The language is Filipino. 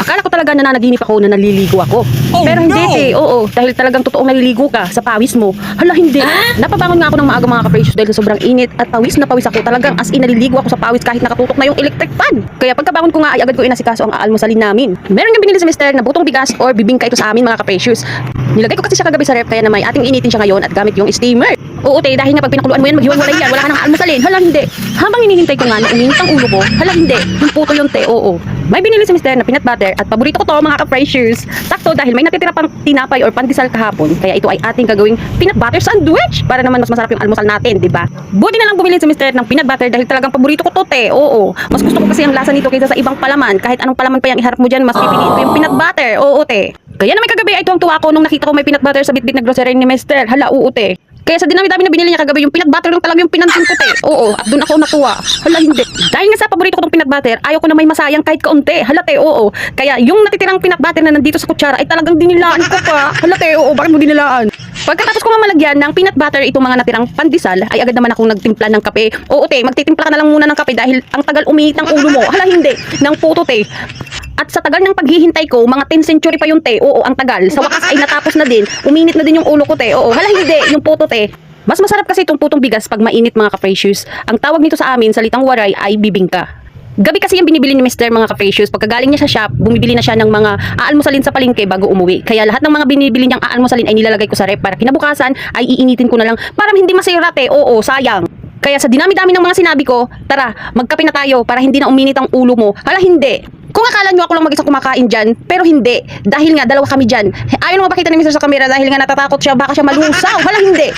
Akala ko talaga na nanaginip ako na naliligo ako. Pero hindi oo. Dahil talagang totoong naliligo ka sa pawis mo. Hala, hindi. Napabangon nga ako ng maaga mga ka-precious dahil sa sobrang init at pawis na pawis ako. Talagang as in naliligo ako sa pawis kahit nakatutok na yung electric fan. Kaya pagkabangon ko nga ay agad ko inasikaso ang aalmusalin namin. Meron yung binili sa mister na butong bigas or bibingka ito sa amin mga ka-precious. Nilagay ko kasi siya kagabi sa ref kaya naman ating initin siya ngayon at gamit yung steamer. Oo, te, dahil nga pag pinakuluan mo yan, maghiwalay yan. Wala ka nang almusalin. Hala, hindi. Habang hinihintay ko nga na uminit ang ulo ko, hala, hindi. Yung puto yung te, oo. May binili sa mister na peanut butter at paborito ko to mga ka-precious. Sakto dahil may natitira pang tinapay or pandesal kahapon, kaya ito ay ating gagawing peanut butter sandwich para naman mas masarap yung almusal natin, di ba? Buti na lang bumili sa mister ng peanut butter dahil talagang paborito ko to, te. Oo. Mas gusto ko kasi ang lasa nito kaysa sa ibang palaman. Kahit anong palaman pa yung iharap mo diyan, mas pipiliin ko yung peanut butter. Oo, te. Kaya naman kagabi ay tuwang-tuwa ko nung nakita ko may peanut butter sa bitbit na grocery ni mister. Hala, oo, te. Kaya sa dinami-dami na binili niya kagabi, yung peanut butter lang talaga yung pinansin ko, te. Oo, at doon ako natuwa. Hala, hindi. Dahil nga sa paborito ko tong peanut butter, ayaw ko na may masayang kahit kaunti. Hala, te, oo. Kaya yung natitirang peanut butter na nandito sa kutsara ay talagang dinilaan ko pa. Hala, te, oo, bakit mo dinilaan? Pagkatapos ko mamalagyan ng peanut butter itong mga natirang pandesal, ay agad naman akong nagtimpla ng kape. Oo, te, magtitimpla ka na lang muna ng kape dahil ang tagal umiit ng ulo mo. Hala, hindi. Ng puto, te. At sa tagal ng paghihintay ko, mga 10th century pa yung te. Oo, ang tagal. Sa wakas ay natapos na din. Uminit na din yung ulo ko, te. Oo, hala, hindi. Yung puto, te. Mas masarap kasi itong putong bigas pag mainit mga ka-precious. Ang tawag nito sa amin, salitang waray, ay bibingka. Gabi kasi yung binibili ni Mr. mga ka-precious. Pagkagaling niya sa shop, bumibili na siya ng mga aalmusalin sa palengke bago umuwi. Kaya lahat ng mga binibili niyang aalmusalin ay nilalagay ko sa ref para kinabukasan ay iinitin ko na lang para hindi masirate. Oo, sayang. Kaya sa dinami-dami ng mga sinabi ko, tara, magkape na tayo para hindi na uminit ang ulo mo. Hala, hindi. Kung akala nyo ako lang mag-isang kumakain dyan, pero hindi. Dahil nga, dalawa kami dyan. Ayaw nung mapakita ni Mr. sa kamera dahil nga natatakot siya, baka siya malusaw. Hala, hindi.